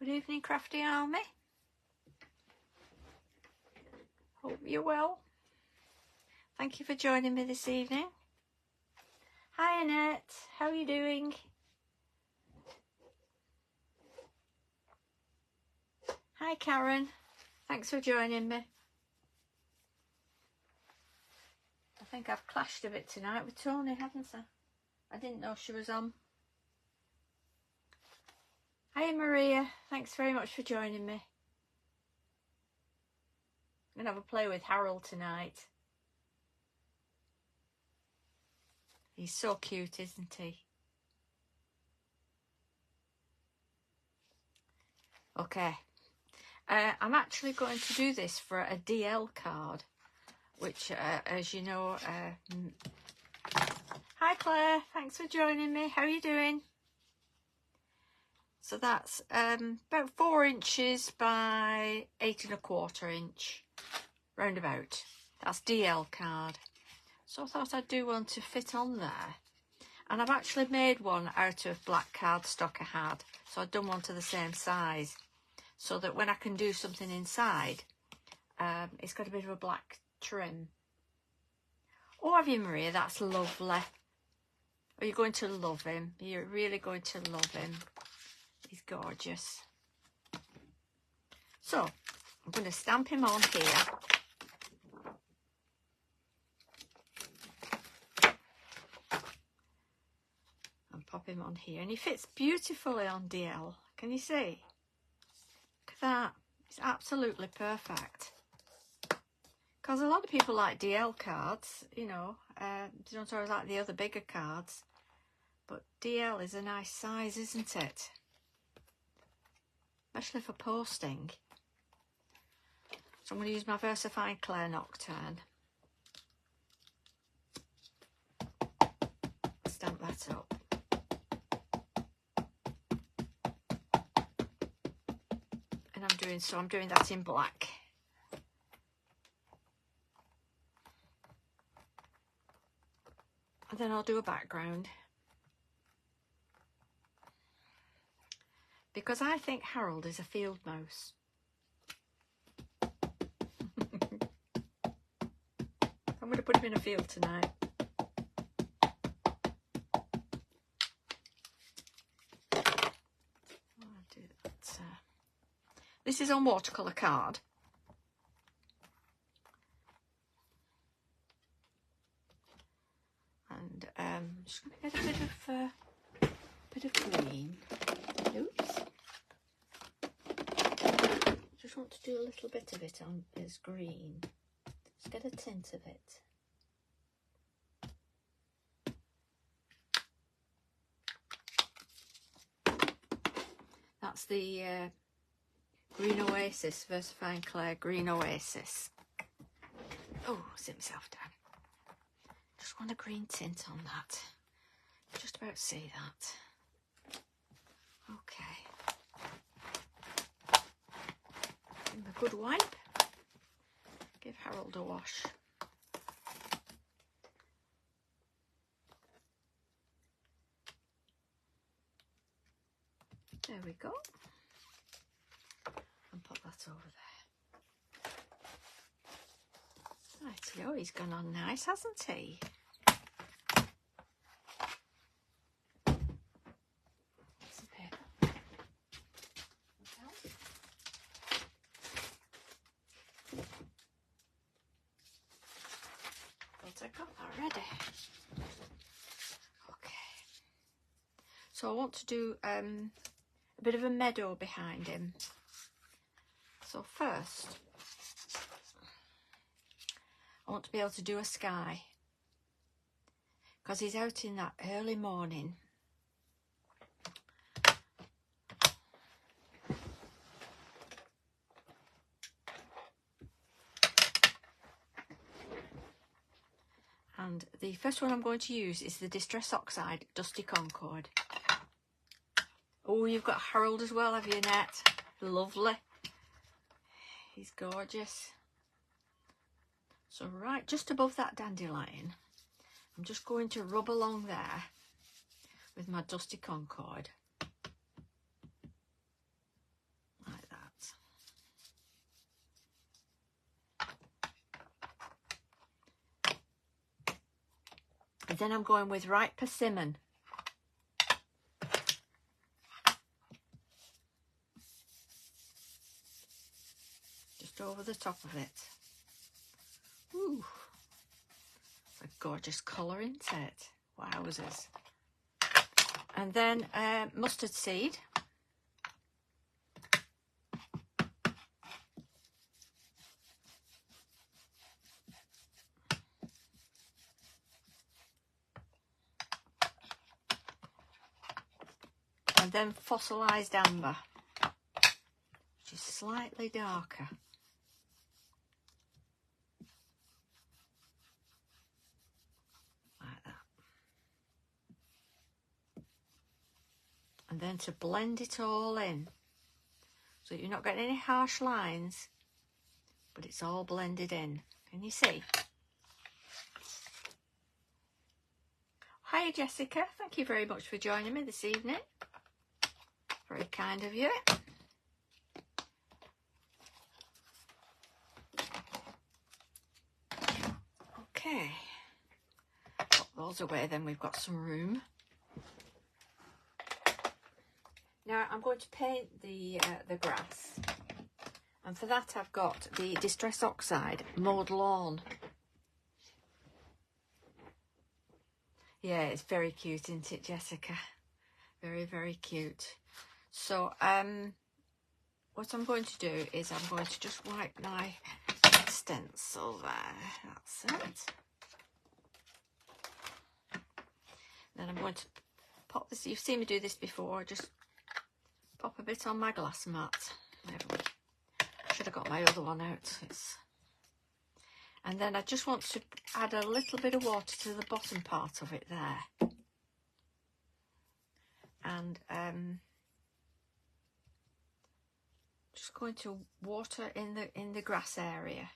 Good evening, Crafty Army. Hope you're well. Thank you for joining me this evening. Hi Annette, how are you doing? Hi Karen, thanks for joining me. I think I've clashed a bit tonight with Tony, haven't I? I didn't know she was on. Hi Maria, thanks very much for joining me. I'm going to have a play with Harold tonight. He's so cute, isn't he? Okay. I'm actually going to do this for a DL card, which, as you know... Hi Claire, thanks for joining me. How are you doing? So that's about 4 inches by 8 1/4 inch, roundabout. That's DL card. So I thought I'd do one to fit on there. And I've actually made one out of black cardstock I had. So I've done one to the same size, so that when I can do something inside, it's got a bit of a black trim. Oh, have you, Maria? That's lovely. Oh, you're going to love him. You're really going to love him. He's gorgeous. So I'm going to stamp him on here. And pop him on here. And he fits beautifully on DL. Can you see? Look at that. It's absolutely perfect. Because a lot of people like DL cards, you know. They don't always like the other bigger cards. But DL is a nice size, isn't it? Especially for posting. So I'm going to use my VersaFine Clair Nocturne. Stamp that up. And I'm doing that in black. And then I'll do a background. Because I think Harold is a field mouse. I'm going to put him in a field tonight. I'll do that. This is on watercolour card. And I'm just going to get a bit of green. Oops. Just want to do a little bit of it on as green. Just get a tint of it. That's the Green Oasis, VersaFine Clair Green Oasis. Oh, sit myself down. Just want a green tint on that. Just about see that. Okay. Give him a good wipe. Give Harold a wash. There we go. And put that over there. Rightio, he's gone on nice, hasn't he? I got that ready. Okay. So I want to do a bit of a meadow behind him. So first, I want to be able to do a sky. Because he's out in that early morning. And the first one I'm going to use is the Distress Oxide Dusty Concord. Oh, you've got Harold as well, have you, Annette? Lovely. He's gorgeous. So right just above that dandelion, I'm just going to rub along there with my Dusty Concord. then I'm going with ripe persimmon. Just over the top of it. Ooh, it's a gorgeous colour, isn't it? Wowzers. And then mustard seed. And then fossilised amber, which is slightly darker. Like that. And then to blend it all in, so you're not getting any harsh lines, but it's all blended in. Can you see? Hi Jessica, thank you very much for joining me this evening. Very kind of you. Okay, put those away, then we've got some room. Now I'm going to paint the grass, and for that I've got the Distress Oxide Mowed Lawn. Yeah, it's very cute, isn't it, Jessica? Very, very cute. So what I'm going to do is I'm going to just wipe my stencil there. That's it. Then I'm going to pop this. You've seen me do this before. Just pop a bit on my glass mat. There we go. Should have got my other one out. And then I just want to add a little bit of water to the bottom part of it there. And just going to water in the grass area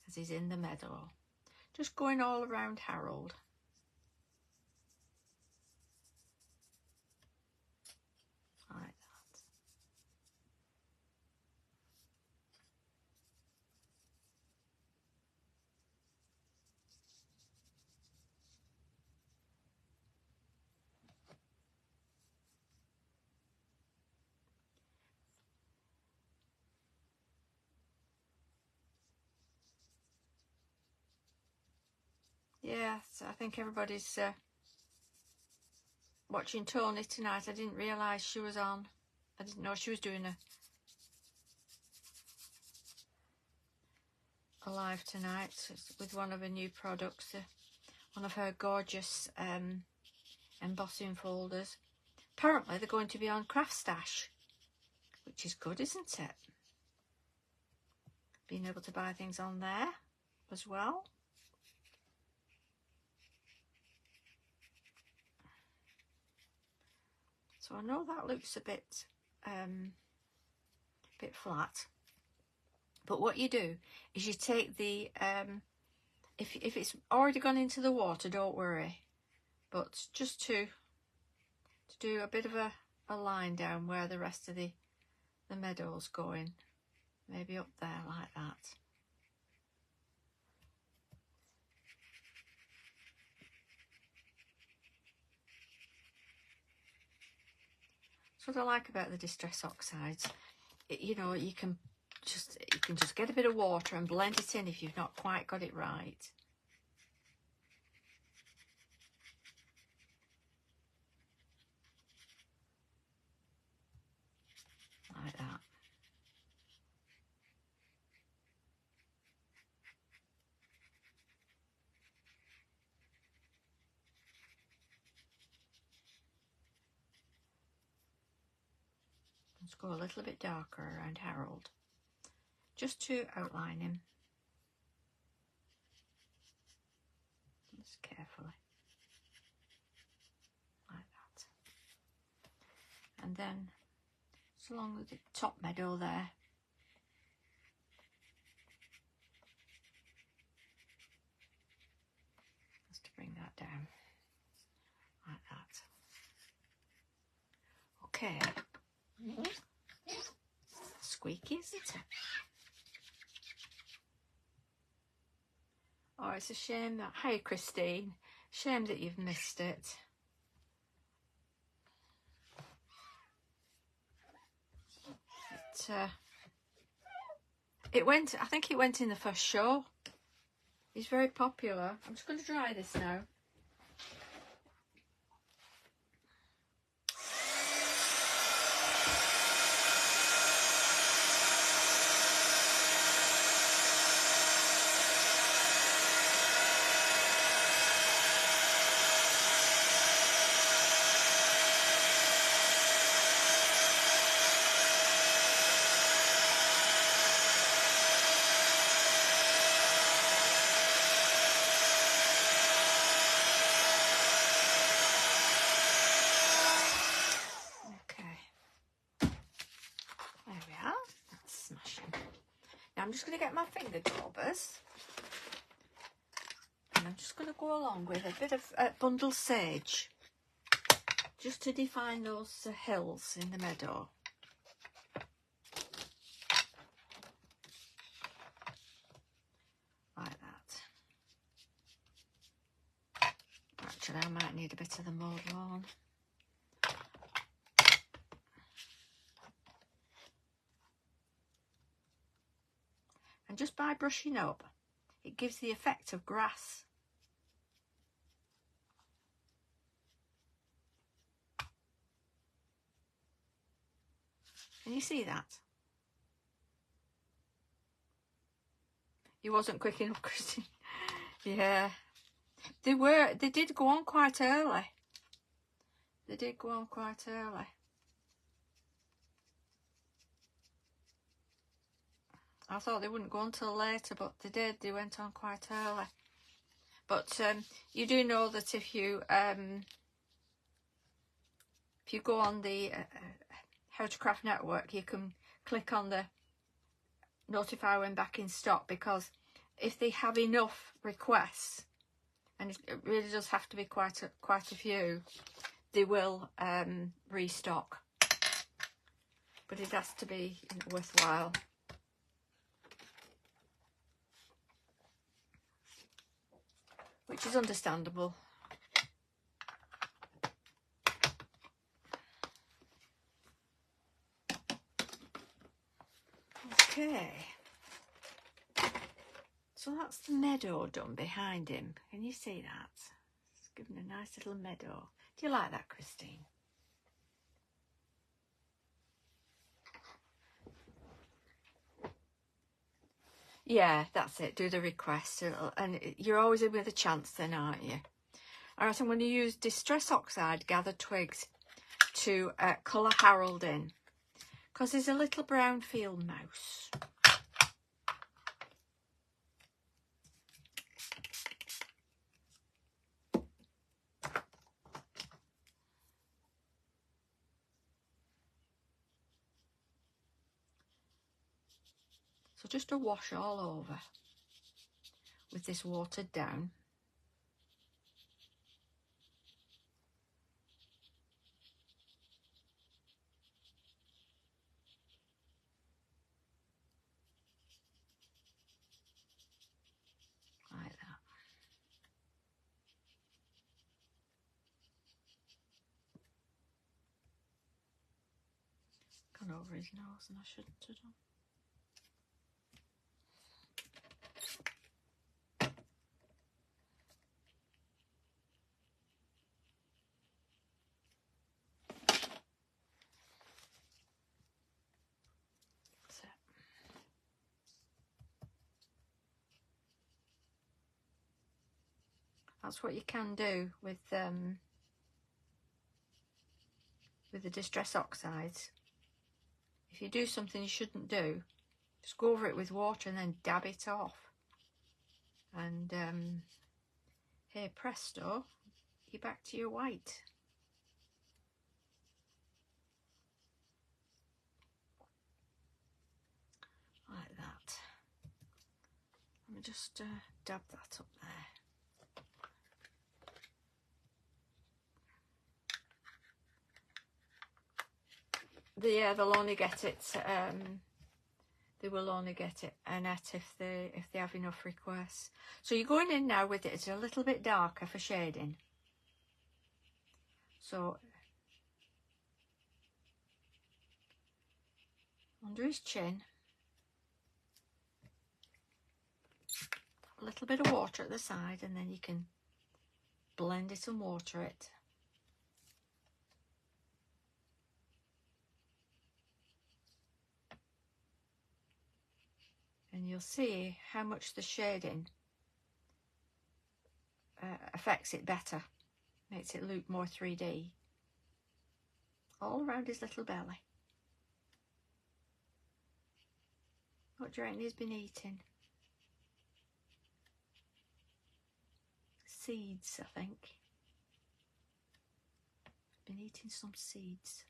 as he's in the meadow. Just going all around Harold. Like that. Yeah, so I think everybody's watching Tony tonight. I didn't realise she was on. I didn't know she was doing a live tonight with one of her new products, one of her gorgeous embossing folders. Apparently they're going to be on Crafty, which is good, isn't it? Being able to buy things on there as well. So I know that looks a bit flat, but what you do is you take the if it's already gone into the water, don't worry, but just to do a bit of a line down where the rest of the meadow's going, maybe up there like that. That's what I like about the Distress Oxides. You know, you can just get a bit of water and blend it in if you've not quite got it right. Like that. Let's go a little bit darker around Harold, just to outline him. Just carefully. Like that. And then, just along the top meadow there. Just to bring that down. Like that. Okay. Squeaky, isn't it? Oh, it's a shame that... Hi, Christine. Shame that you've missed it. It went... I think it went in the first show. He's very popular. I'm just going to dry this now. I'm just going to get my finger daubers and I'm just going to go along with a bit of bundle sage just to define those hills in the meadow. Like that. Actually, I might need a bit of the mowed lawn. And just by brushing up, it gives the effect of grass. Can you see that? You wasn't quick enough, Christine. Yeah. They did go on quite early. They did go on quite early. I thought they wouldn't go until later, but they did. They went on quite early. But you do know that if you go on the How to Craft Network, you can click on the notify when back in stock, because if they have enough requests, and it really does have to be quite a few, they will restock. But it has to be worthwhile. Which is understandable. Okay. So that's the meadow done behind him. Can you see that? It's given a nice little meadow. Do you like that, Christine? Yeah, that's it. Do the request. And you're always in with a chance then, aren't you? Alright, I'm going to use Distress Oxide Gathered Twigs to colour Harold in. Because he's a little brown field mouse. So just a wash all over with this watered down. Like that. Gone over his nose and I shouldn't have done. That's what you can do with the Distress Oxides. If you do something you shouldn't do, just go over it with water and then dab it off. And here, presto, you're back to your white. Like that. Let me just dab that up there. Yeah, they'll only get it they will only get it a net if they have enough requests. So you're going in now with it. It's a little bit darker for shading. So under his chin, a little bit of water at the side, and then you can blend it and water it. And you'll see how much the shading affects it better, makes it look more 3D. All around his little belly. What do you reckon he's been eating? Seeds, I think. Been eating some seeds.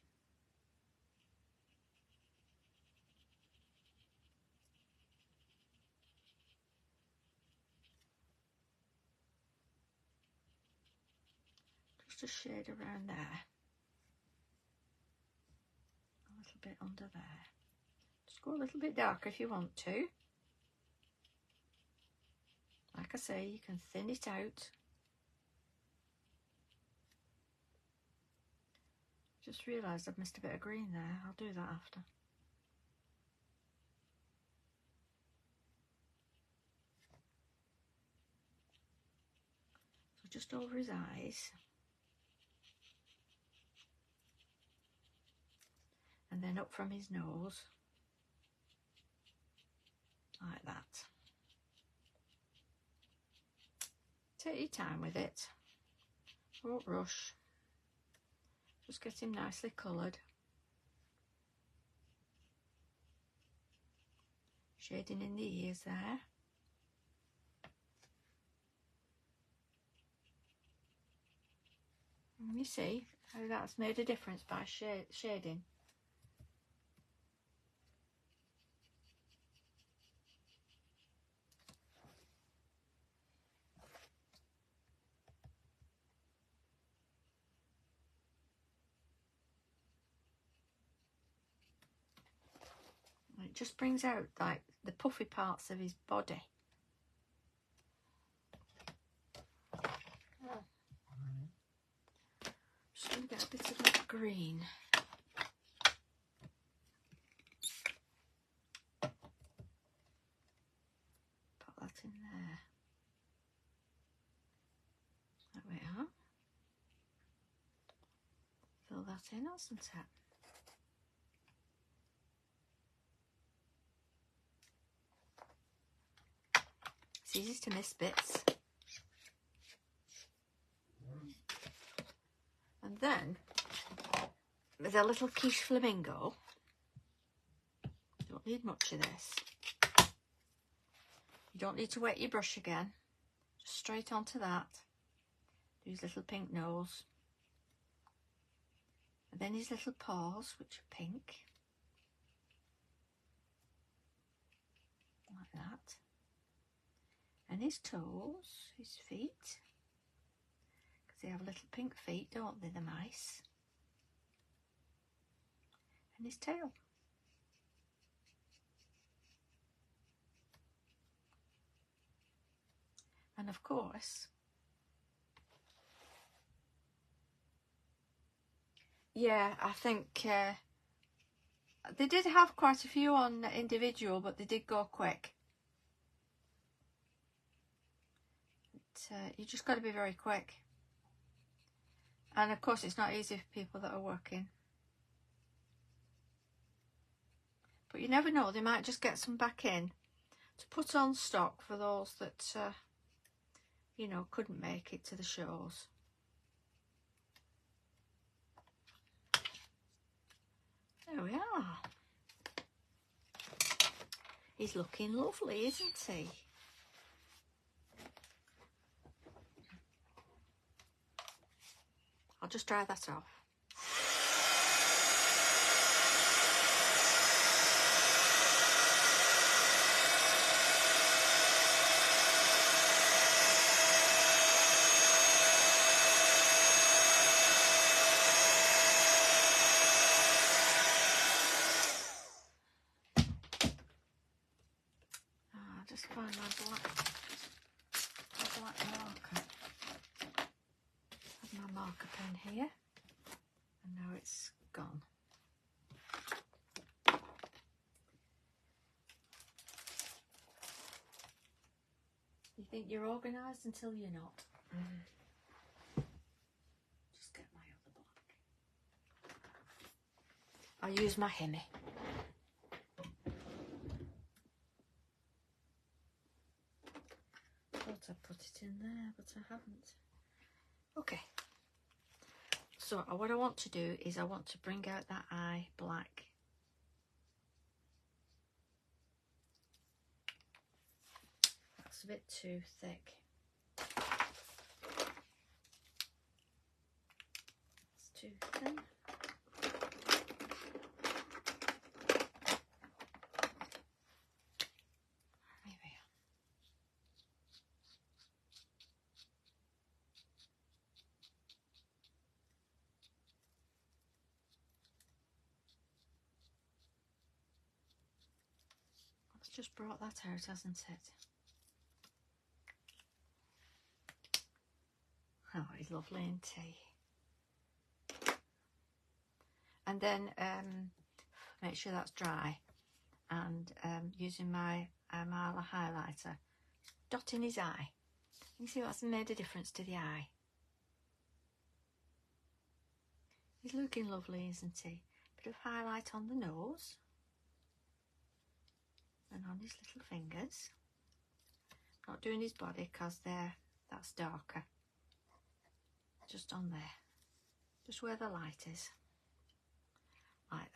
Just a shade around there. A little bit under there. Just go a little bit darker if you want to. Like I say, you can thin it out. Just realised I've missed a bit of green there. I'll do that after. So just over his eyes. And then up from his nose. Like that. Take your time with it. Don't rush. Just get him nicely coloured. Shading in the ears there. And you see how that's made a difference by shading. It just brings out like the puffy parts of his body. Just going to get a bit of that green. Put that in there. There we are. Fill that in, that's some tap. It's easy to miss bits. And then, with a little quiche flamingo, you don't need much of this. You don't need to wet your brush again. Just straight onto that. Do his little pink nose. And then his little paws, which are pink. Like that. And his toes, his feet. Because they have little pink feet, don't they, the mice? And his tail. And of course, yeah, I think they did have quite a few on individual, but they did go quick. You just got to be very quick. And of course, it's not easy for people that are working. But you never know, they might just get some back in to put on stock for those that, you know, couldn't make it to the shows. There we are. He's looking lovely, isn't he? I'll just dry that off. marker pen here, and now it's gone. You think you're organised until you're not. Just get my other black. I'll use my Hemi. Thought I'd put it in there, but I haven't. Okay. So what I want to do is I want to bring out that eye black. That's a bit too thick. It's too thin. Just brought that out, hasn't it? Oh, it's lovely, isn't he? And then make sure that's dry, and using my Imala highlighter, dotting his eye. You see that's made a difference to the eye. He's looking lovely, isn't he? Bit of highlight on the nose. And on his little fingers. Not doing his body because that's darker. Just on there. Just where the light is. Like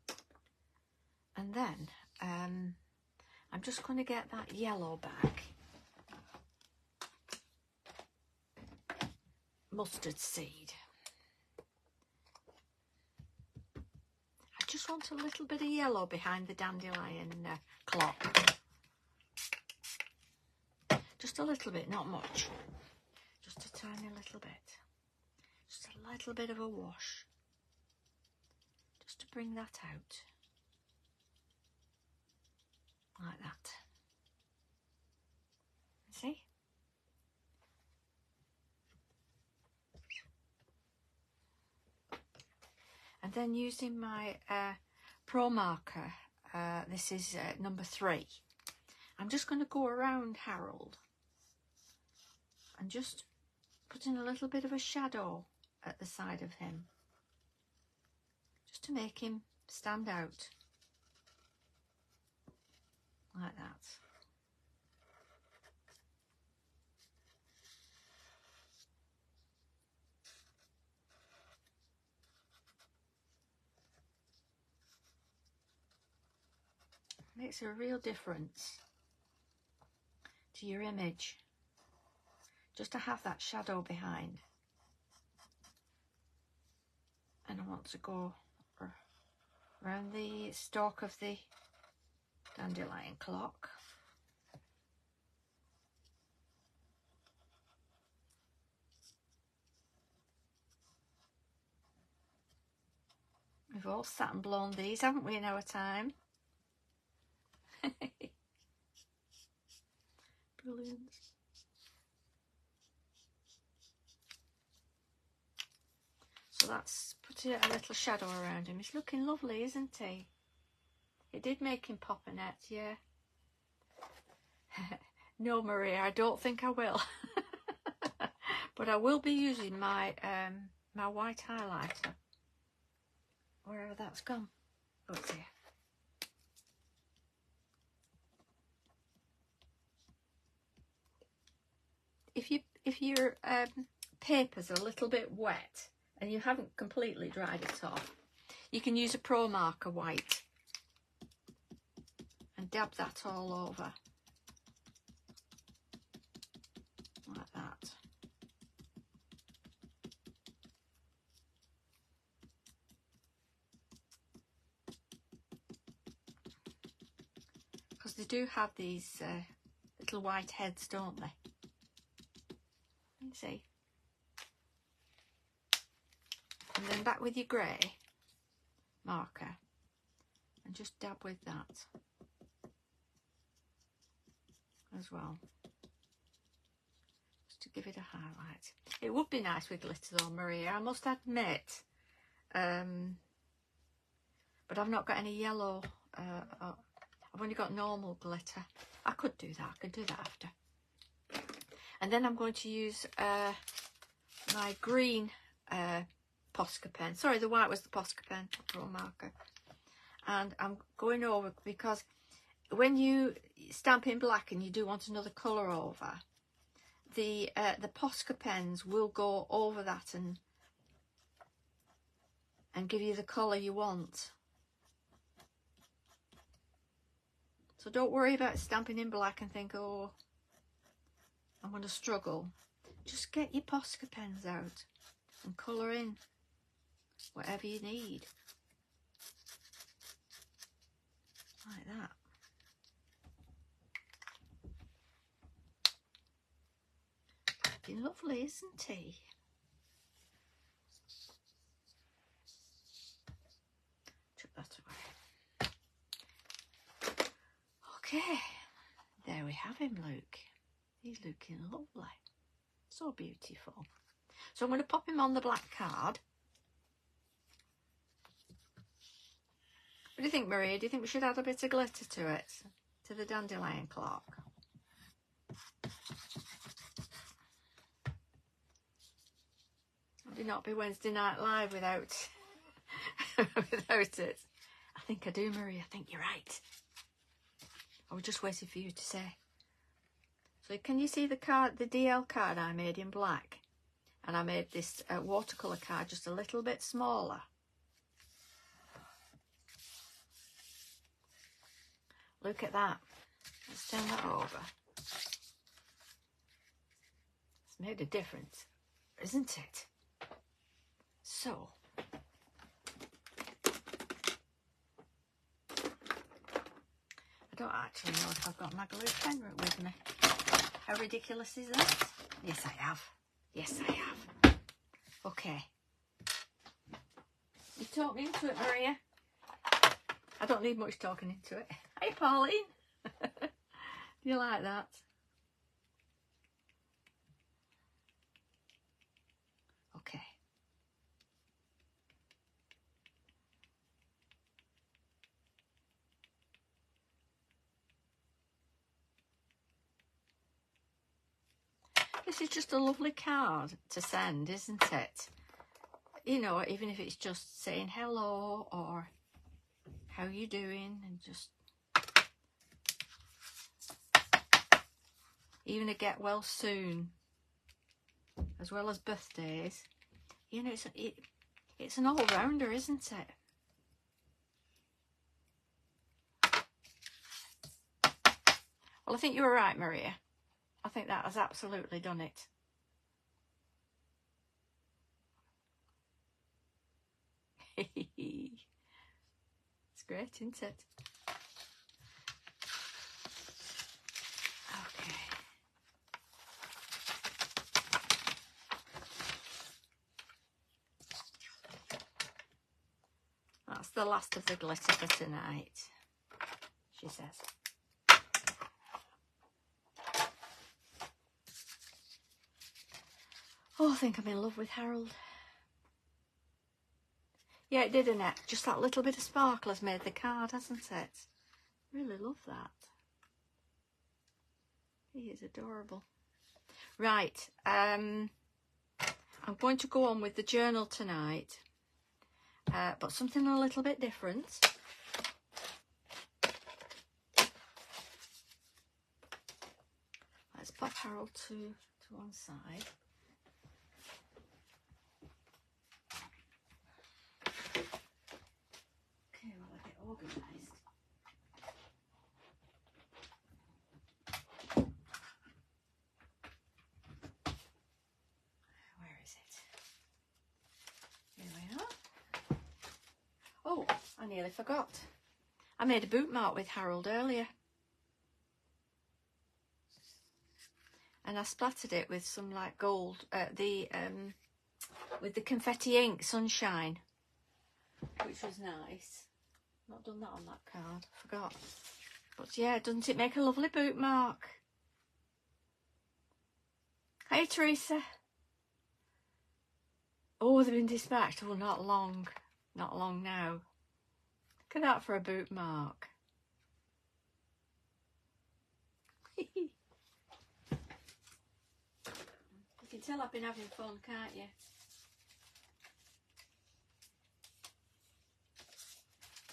that. And then I'm just going to get that yellow back. Mustard seed. Just want a little bit of yellow behind the dandelion clock. Just a little bit, not much. Just a tiny little bit. Just a little bit of a wash. Just to bring that out. Like that. See? And then using my Pro marker, this is number 3. I'm just going to go around Harold and just putting a little bit of a shadow at the side of him, just to make him stand out, like that. Makes a real difference to your image, just to have that shadow behind. And I want to go around the stalk of the dandelion clock. We've all sat and blown these, haven't we, in our time? Brilliant. So that's putting a little shadow around him. He's looking lovely, isn't he? It did make him pop a net, yeah. No, Maria, I don't think I will. But I will be using my my white highlighter. Wherever that's gone. Oh, it's here. If your paper's a little bit wet and you haven't completely dried it off, you can use a Pro marker white and dab that all over like that. Because they do have these little white heads, don't they? You see? And then back with your grey marker and just dab with that as well. just to give it a highlight. It would be nice with glitter though, Maria, I must admit. But I've not got any yellow. I've only got normal glitter. I could do that. I could do that after. And then I'm going to use my green Posca pen. Sorry, the white was the Posca pen, draw marker. And I'm going over, because when you stamp in black and you do want another colour over, the Posca pens will go over that and give you the colour you want. So don't worry about stamping in black and think, oh, I'm going to struggle. Just get your Posca pens out and colour in whatever you need. Like that. Looking lovely, isn't he? Chuck that away. Okay, there we have him, Luke. He's looking lovely. So beautiful. So I'm going to pop him on the black card. What do you think, Maria? Do you think we should add a bit of glitter to it? To the dandelion clock? Would it not be Wednesday Night Live without without it? I think I do, Maria. I think you're right. I was just waiting for you to say. So can you see the card, the DL card I made in black? And I made this watercolour card just a little bit smaller. Look at that. Let's turn that over. It's made a difference, isn't it? So, I don't actually know if I've got my glue pen with me. How ridiculous is that? Yes, I have. Yes, I have. Okay. You talked me into it, Maria. I don't need much talking into it. Hey, Pauline. Do you like that? Okay. This is just a lovely card to send, isn't it? You know, even if it's just saying hello or how you doing, and just even a get well soon, as well as birthdays. You know, it's an all-rounder, isn't it? Well, I think you were right, Maria. I think that has absolutely done it. It's great, isn't it? Okay. That's the last of the glitter for tonight, she says. Oh, I think I'm in love with Harold. Yeah, it did, Annette. Just that little bit of sparkle has made the card, hasn't it? Really love that. He is adorable. Right, I'm going to go on with the journal tonight, but something a little bit different. Let's pop Harold to one side. Okay, while I get organised. Where is it? Here we are. Oh, I nearly forgot. I made a bookmark with Harold earlier. And I splattered it with some like gold, with the confetti ink Sunshine, which was nice. Not done that on that card, forgot. But yeah, doesn't it make a lovely bookmark? Hey Hey, Teresa. Oh, they've been dispatched. Oh, not long. Not long now. Look at that for a bookmark. You can tell I've been having fun, can't you?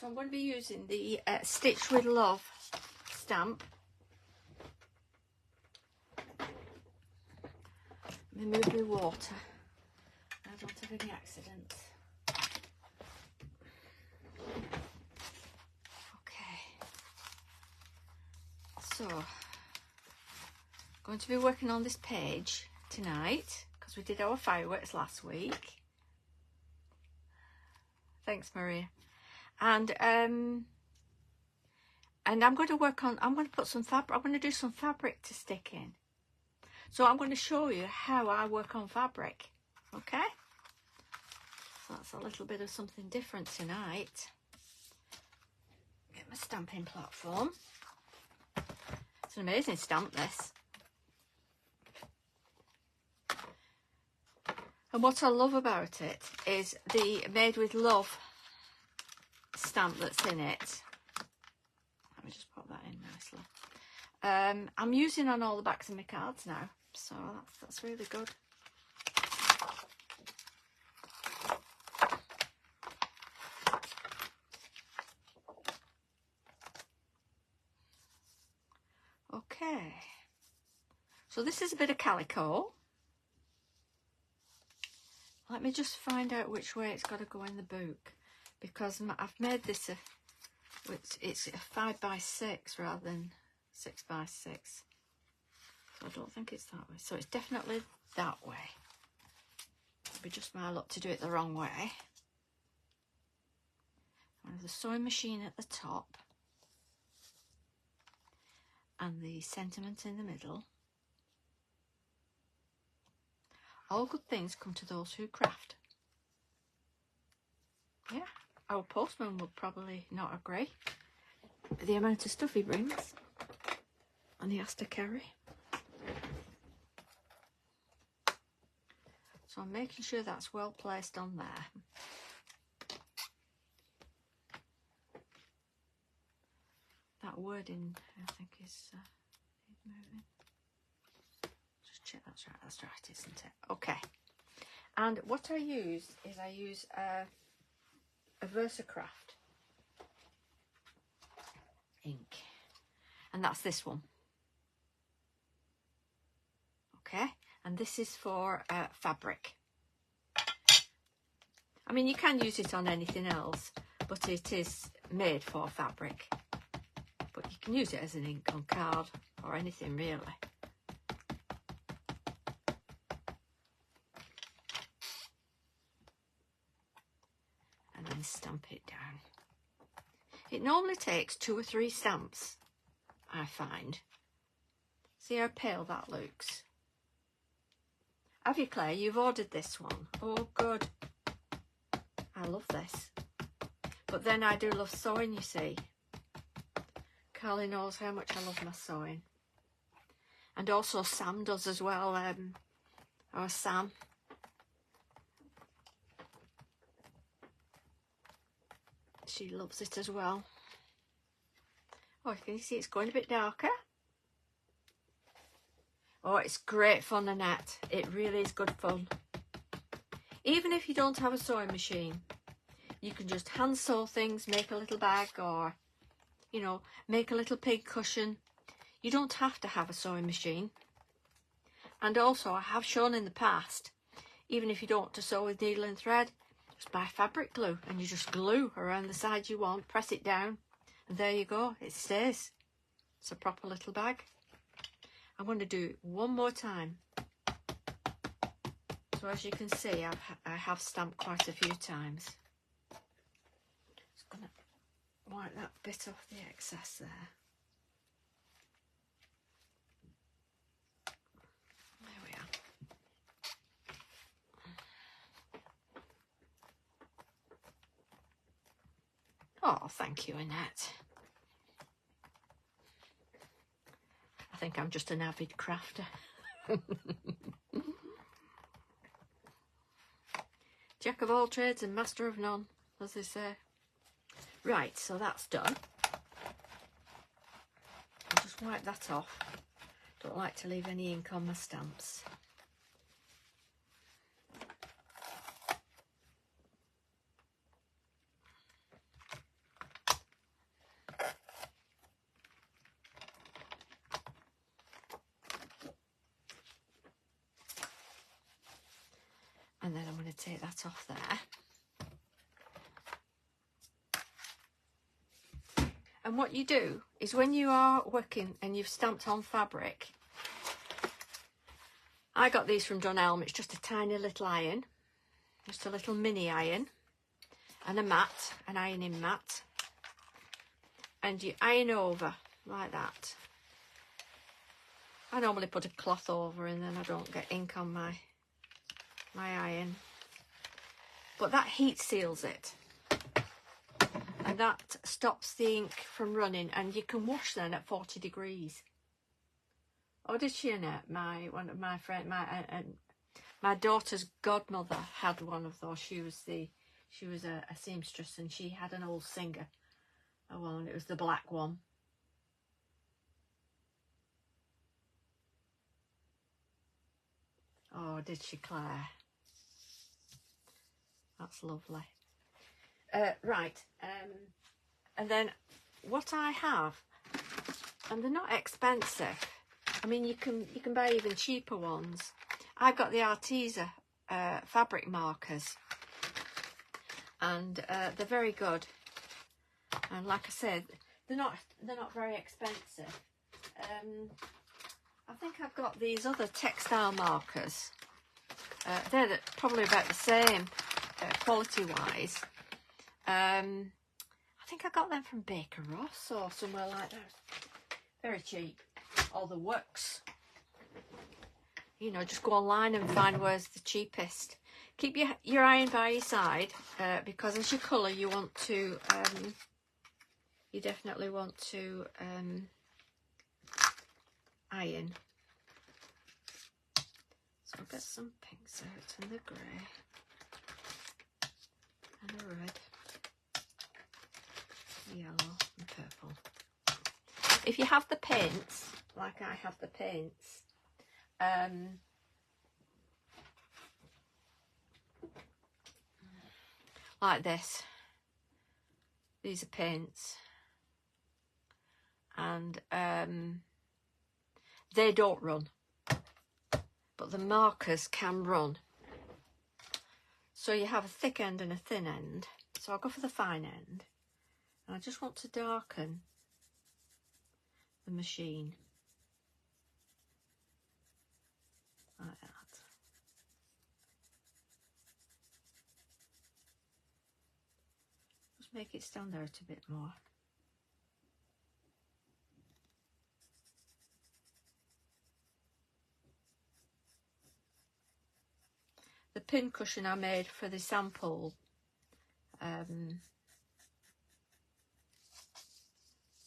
So I'm going to be using the Stitch with Love stamp. Let me move my water. I don't have any accidents. Okay. So, going to be working on this page tonight because we did our fireworks last week. Thanks, Maria. And I'm going to work on, I'm going to put some fabric, I'm going to do some fabric to stick in. So I'm going to show you how I work on fabric, okay? So that's a little bit of something different tonight. Get my stamping platform. It's an amazing stamp, this. And what I love about it is the Made with Love stamp that's in it. Let me just put that in nicely. I'm using on all the backs of my cards now, so that's really good. Okay, so this is a bit of calico. Let me just find out which way it's got to go in the book, because I've made this it's a 5x6 rather than 6x6. So I don't think it's that way. So it's definitely that way. It'll be just my luck to do it the wrong way. I have the sewing machine at the top and the sentiment in the middle. All good things come to those who craft. Yeah, our postman will probably not agree with the amount of stuff he brings and he has to carry. So I'm making sure that's well placed on there. That wording, I think, is moving. Just check that's right. That's right, isn't it? Okay. And what I use is a Versacraft ink, and that's this one. Okay, and this is for fabric. I mean, you can use it on anything else, but it is made for fabric. But you can use it as an ink on card or anything really. And then stamp it down. It normally takes 2 or 3 stamps, I find. See how pale that looks? Have you, Claire? You've ordered this one. Oh, good. I love this. But then I do love sewing, you see. Carley knows how much I love my sewing. And also Sam does as well. Or Sam. She loves it as well. Oh, can you see it's going a bit darker? Oh, it's great fun, Annette. It really is good fun. Even if you don't have a sewing machine, you can just hand sew things, make a little bag, or, you know, make a little pig cushion. You don't have to have a sewing machine. And also, I have shown in the past, even if you don't want to sew with needle and thread, just buy fabric glue and you just glue around the side you want, press it down, and there you go, it stays. It's a proper little bag. I'm going to do it one more time. So as you can see, I have stamped quite a few times. Just going to wipe that bit off the excess there. There we are. Oh, thank you, Annette. I think I'm just an avid crafter. Jack of all trades and master of none, as they say. Right, so that's done. I'll just wipe that off. Don't like to leave any ink on my stamps. And then I'm going to take that off there. And what you do is when you are working and you've stamped on fabric, I got these from Dunelm. It's just a tiny little iron, just a little mini iron, and a mat, an ironing mat. And you iron over like that. I normally put a cloth over and then I don't get ink on my iron. But that heat seals it. And that stops the ink from running, and you can wash then at 40 degrees. Oh, did she, Annette? One of my friends, my daughter's godmother had one of those. She was a seamstress, and she had an old Singer. Oh, well, and it was the black one. Oh, did she, Claire? That's lovely. Right, and then what I have, and they're not expensive. I mean, you can buy even cheaper ones. I've got the Arteza fabric markers, and they're very good. And like I said, they're not very expensive. I think I've got these other textile markers. They're probably about the same quality-wise. I think I got them from Baker Ross or somewhere like that. Very cheap. Or the Works. You know, just go online and find where's the cheapest. Keep your iron by your side, because as you colour, you want to, you definitely want to iron. So I'll get some pinks out, and the grey, and the red, yellow and purple. If you have the paints, like I have the paints, like this, these are paints, and they don't run, but the markers can run. So you have a thick end and a thin end. So I'll go for the fine end, and I just want to darken the machine like that. Just make it stand out a bit more. The pin cushion I made for the sample,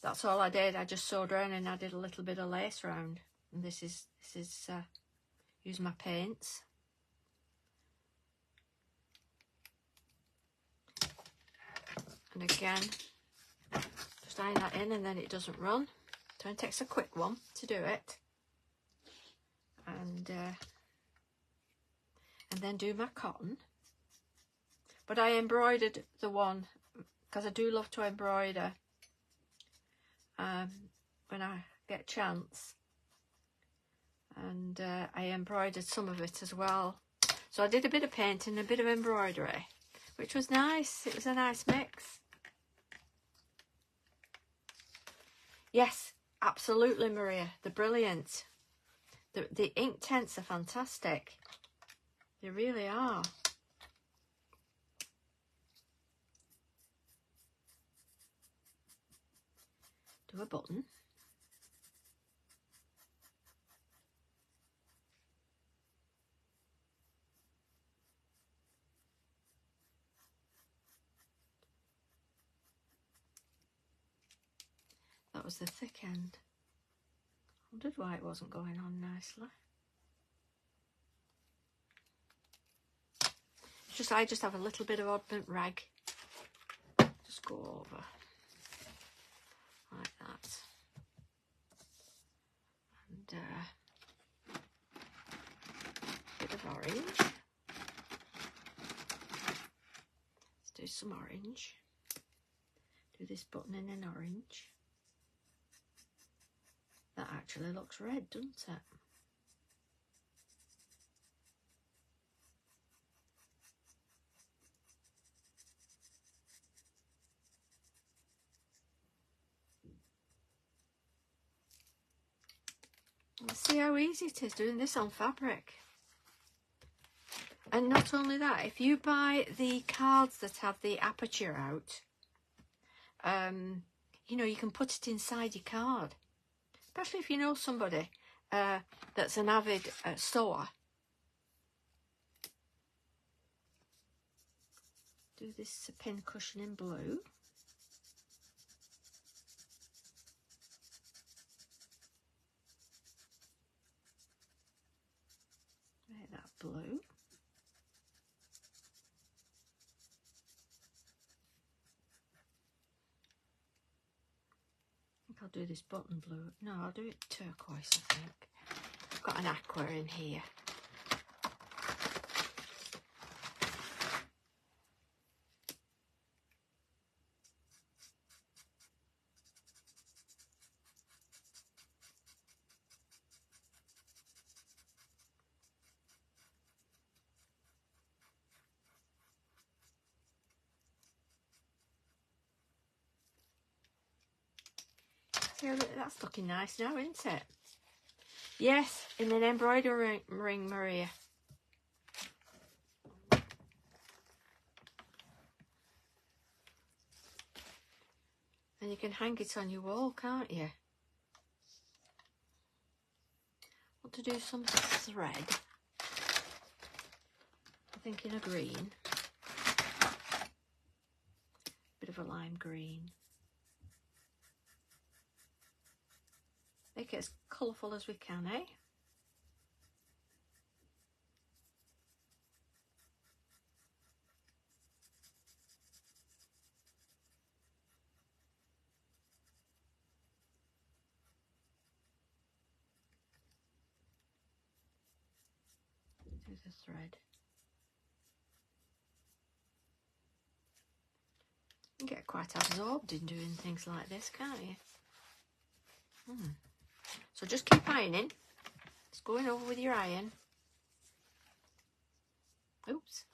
that's all I did. I just sewed around and added a little bit of lace round. And this is use my paints. And again, just iron that in, and then it doesn't run. So it takes a quick one to do it. And then do my cotton. But I embroidered the one, because I do love to embroider when I get a chance. And I embroidered some of it as well. So I did a bit of painting and a bit of embroidery, which was nice. It was a nice mix. Yes, absolutely, Maria. They're brilliant. The ink tints are fantastic. They really are. Do a button. That was the thick end. I wondered why it wasn't going on nicely. I just have a little bit of oddment rag. Just go over like that. And bit of orange. Let's do some orange. Do this button in an orange. That actually looks red, doesn't it? See how easy it is doing this on fabric. And not only that, if you buy the cards that have the aperture out, you know, you can put it inside your card. Especially if you know somebody that's an avid sewer. Do this pin cushion in blue. Make that blue. I think I'll do this button blue. No, I'll do it turquoise, I think. I've got an aqua in here. Yeah, that's looking nice now, isn't it? Yes, in an embroidery ring, Maria. And you can hang it on your wall, can't you? Want to do some thread. I'm thinking a green. Bit of a lime green. Make it as colourful as we can, eh? Do the thread. You can get quite absorbed in doing things like this, can't you? So just keep ironing. It's going over with your iron. Oops.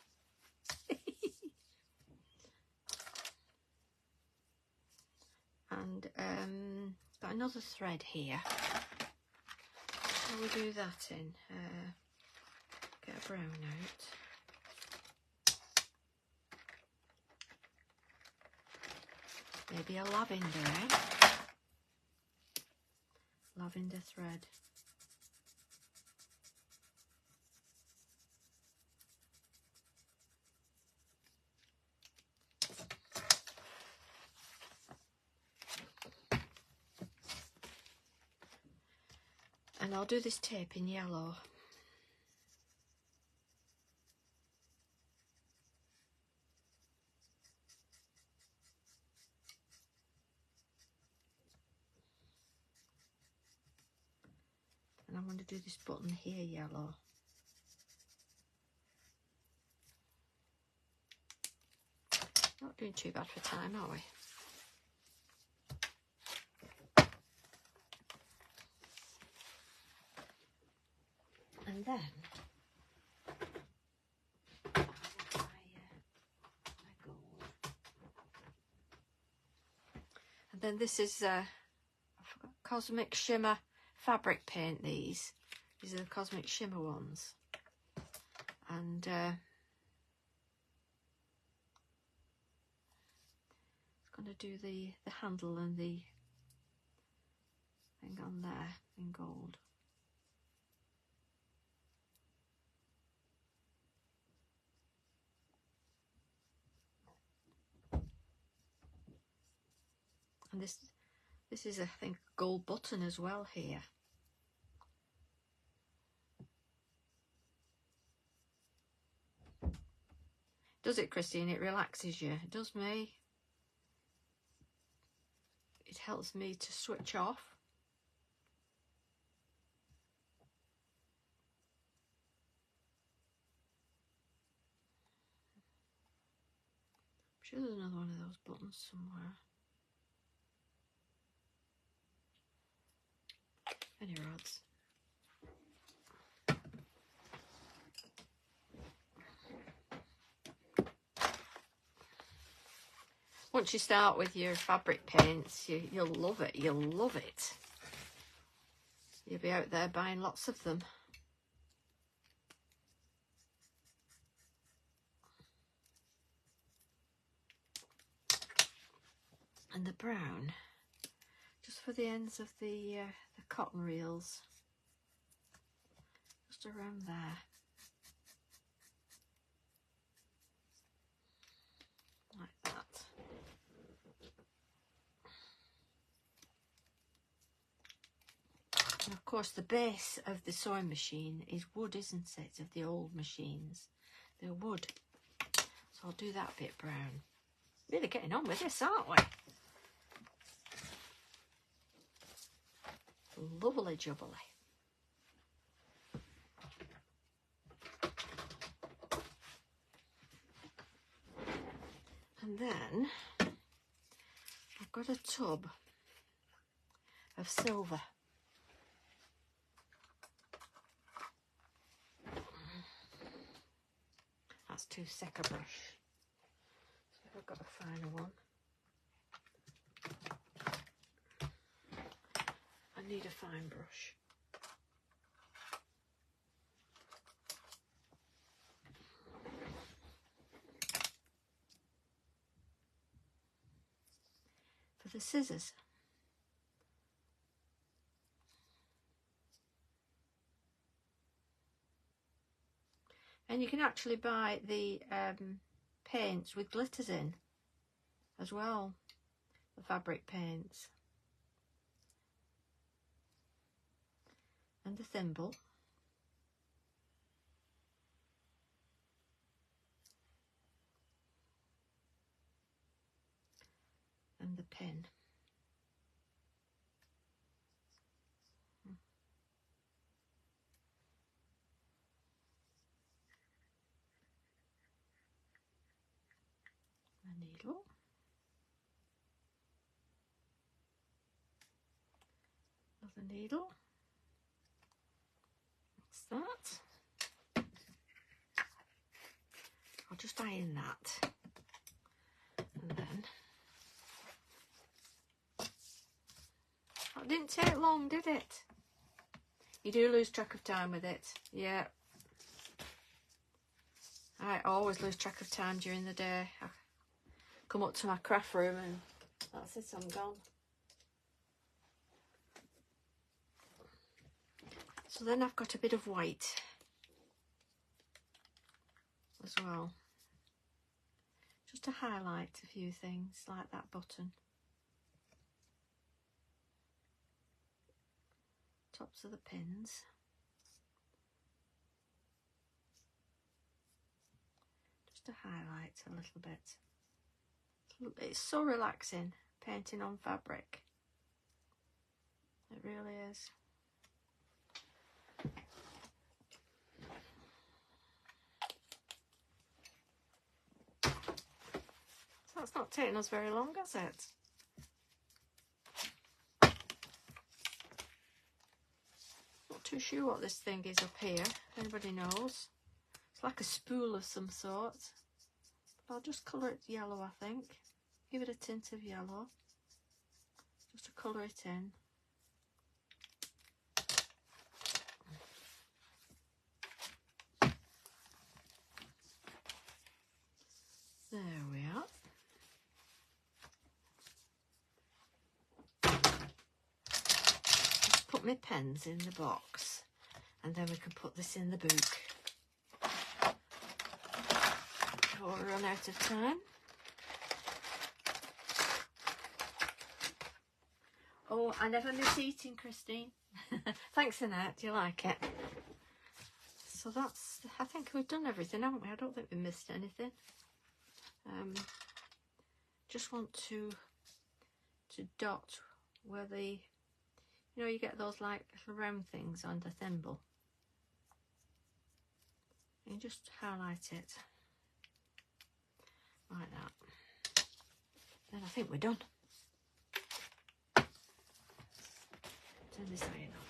And got another thread here. How we do that in? Get a brown out. Maybe a lavender, eh? Lavender thread. And I'll do this tape in yellow. And I want to do this button here yellow. Not doing too bad for time, are we? And then this is I forgot, Cosmic Shimmer fabric paint. These are the Cosmic Shimmer ones, and it's going to do the handle and the thing on there in gold. And this is, I think, gold button as well here. Does it, Christine? It relaxes you. It does me. It helps me to switch off. I'm sure there's another one of those buttons somewhere. Any rods. Once you start with your fabric paints, you'll love it. You'll love it. You'll be out there buying lots of them. And the brown, just for the ends of the cotton reels, just around there. Like that. And of course the base of the sewing machine is wood, isn't it, of the old machines. They're wood. So I'll do that bit brown. Really getting on with this, aren't we? Lovely jubbly. And then I've got a tub of silver. That's too thick a brush. So I've got a finer one. I need a fine brush. For the scissors. And you can actually buy the paints with glitters in as well, the fabric paints. And the thimble. And the pin. A needle. Another needle. That's that. I'll just iron that. And then that didn't take long, did it? You do lose track of time with it. Yeah. I always lose track of time during the day. I come up to my craft room and that's it, I'm gone. So then I've got a bit of white as well. Just to highlight a few things like that button. Tops of the pins. Just to highlight a little bit. It's so relaxing painting on fabric. It really is. So that's not taking us very long, has it? Not too sure what this thing is up here, if anybody knows. It's like a spool of some sort. But I'll just colour it yellow, I think. Give it a tint of yellow. Just to colour it in. There we are. Just put my pens in the box and then we can put this in the book before we run out of time. Oh, I never miss eating, Christine. Thanks, Annette. Do you like it? So that's, I think we've done everything, haven't we? I don't think we missed anything. Just want to dot where the, you know, you get those like little round things on the thimble, and just highlight it like that. Then I think we're done. Turn this iron off.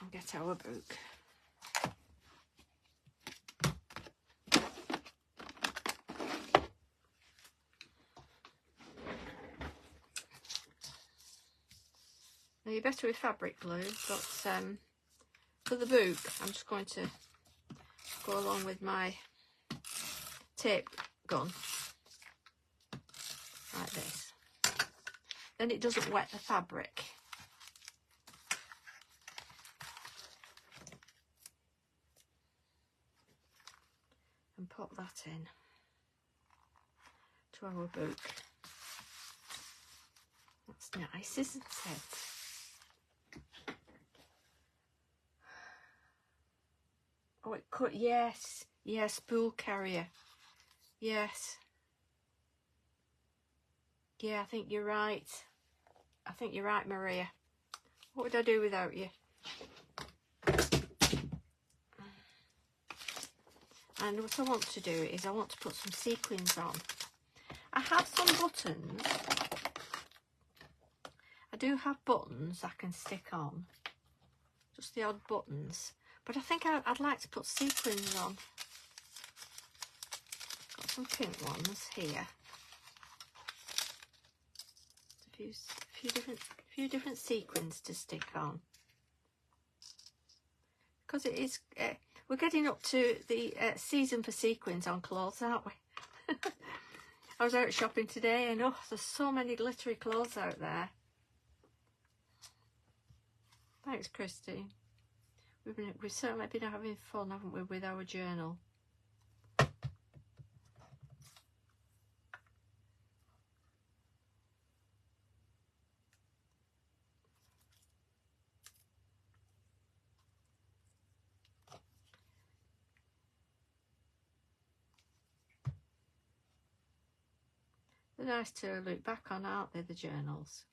And get our book. Now you're better with fabric glue, but for the book I'm just going to go along with my tape gun like this. Then it doesn't wet the fabric. And pop that in to our book. That's nice, isn't it? Oh, it could, yes, yes, spool carrier, yes. Yeah, I think you're right. I think you're right, Maria. What would I do without you? And what I want to do is I want to put some sequins on. I have some buttons. I do have buttons I can stick on. Just the odd buttons. But I think I'd like to put sequins on. Got some pink ones here. A few different sequins to stick on. Because it is, we're getting up to the season for sequins on clothes, aren't we? I was out shopping today and oh, there's so many glittery clothes out there. Thanks, Christy. We've certainly been having fun, haven't we, with our journal. They're nice to look back on, aren't they, the journals?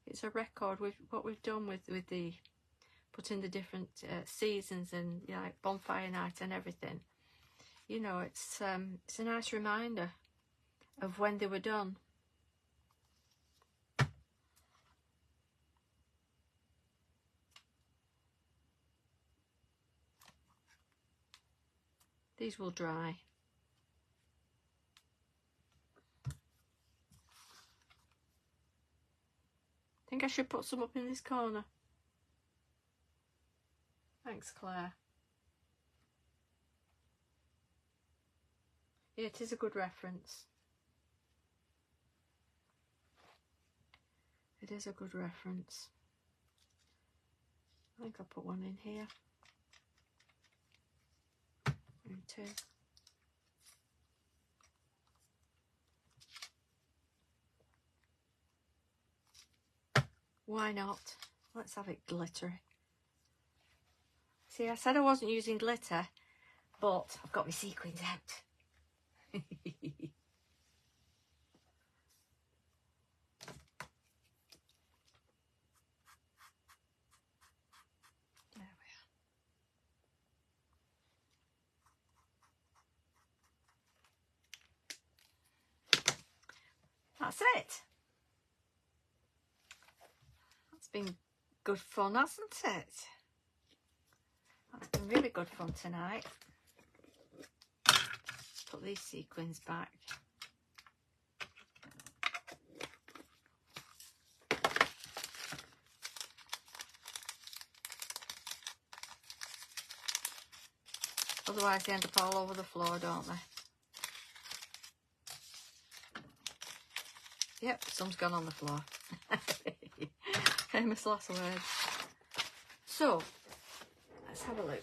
It's a record with what we've done with the putting the different seasons and, you know, like bonfire night and everything. You know, it's a nice reminder of when they were done. These will dry. I think I should put some up in this corner. Thanks, Claire. Yeah, it is a good reference. It is a good reference. I think I'll put one in here. And two. Why not? Let's have it glittery. See, I said I wasn't using glitter, but I've got my sequins out. There we are. That's it. That's been good fun, hasn't it? That's been really good fun tonight. Put these sequins back. Otherwise they end up all over the floor, don't they? Yep, some's gone on the floor. Famous last words. So, let's have a look.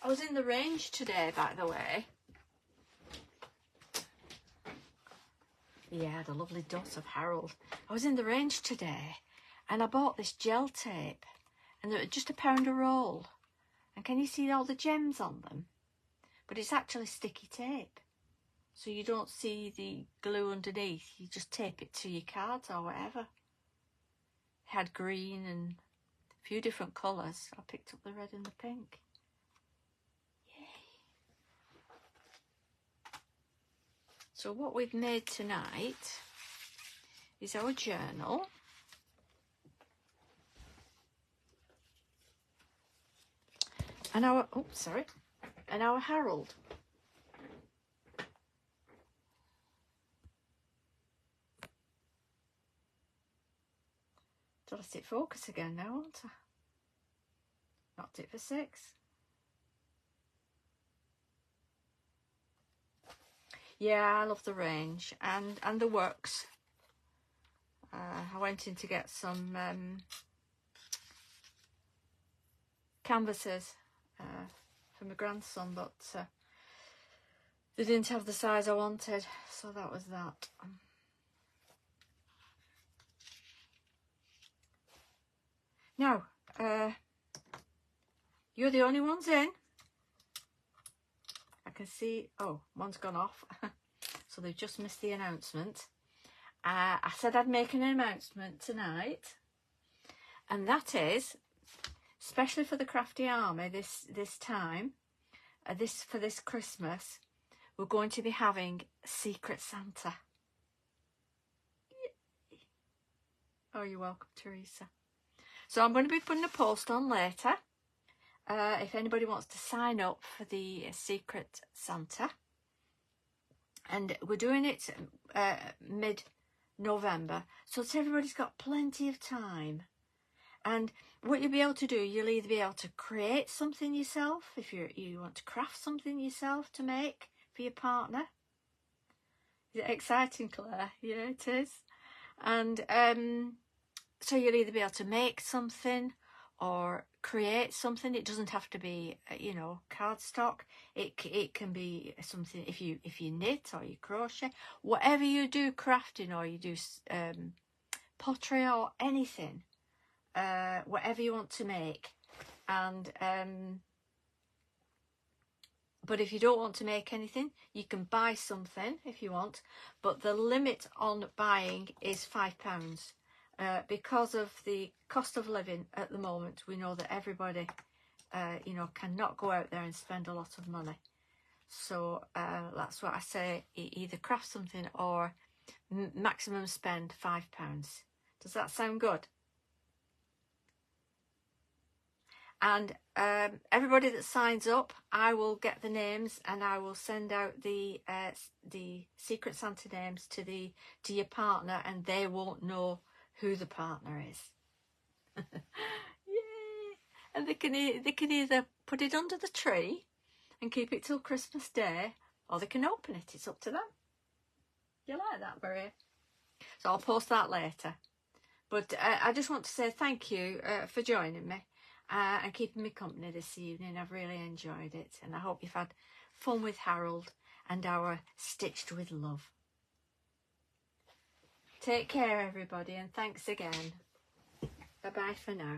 I was in the range today, by the way. Yeah, the lovely dot of Harold. I was in the range today and I bought this gel tape and they're just £1 a roll. And can you see all the gems on them? But it's actually sticky tape. So you don't see the glue underneath. You just tape it to your cards or whatever. It had green and a few different colours. I picked up the red and the pink. So what we've made tonight is our journal. And our, oh, sorry, and our Harold. Let it focus again now, won't I? Knocked it for 6. Yeah, I love the range and the works. I went in to get some canvases for my grandson, but they didn't have the size I wanted, so that was that. Now, you're the only ones in. I can see, oh, one's gone off. So they've just missed the announcement. I said I'd make an announcement tonight. And that is, especially for the Crafty Army this time, for this Christmas, we're going to be having Secret Santa. Oh, you're welcome, Teresa. So I'm going to be putting a post on later. If anybody wants to sign up for the Secret Santa. And we're doing it mid-November. So everybody's got plenty of time. And what you'll be able to do, you'll either be able to create something yourself, if you want to craft something yourself to make for your partner. Is it exciting, Claire? Yeah, it is. And so you'll either be able to make something or create something. It doesn't have to be, you know, cardstock. It can be something, if you knit or you crochet, whatever you do, crafting, or you do pottery or anything, whatever you want to make. And but if you don't want to make anything, you can buy something if you want, but the limit on buying is £5. Because of the cost of living at the moment, we know that everybody, you know, cannot go out there and spend a lot of money. So that's what I say, either craft something or maximum spend £5. Does that sound good? And everybody that signs up, I will get the names and I will send out the Secret Santa names to your partner, and they won't know who the partner is. Yay! And they can either put it under the tree and keep it till Christmas Day, or they can open it. It's up to them. You like that, Maria? So I'll post that later. But I just want to say thank you for joining me and keeping me company this evening. I've really enjoyed it, and I hope you've had fun with Harold and our Stitched with Love. Take care, everybody, and thanks again. Bye-bye for now.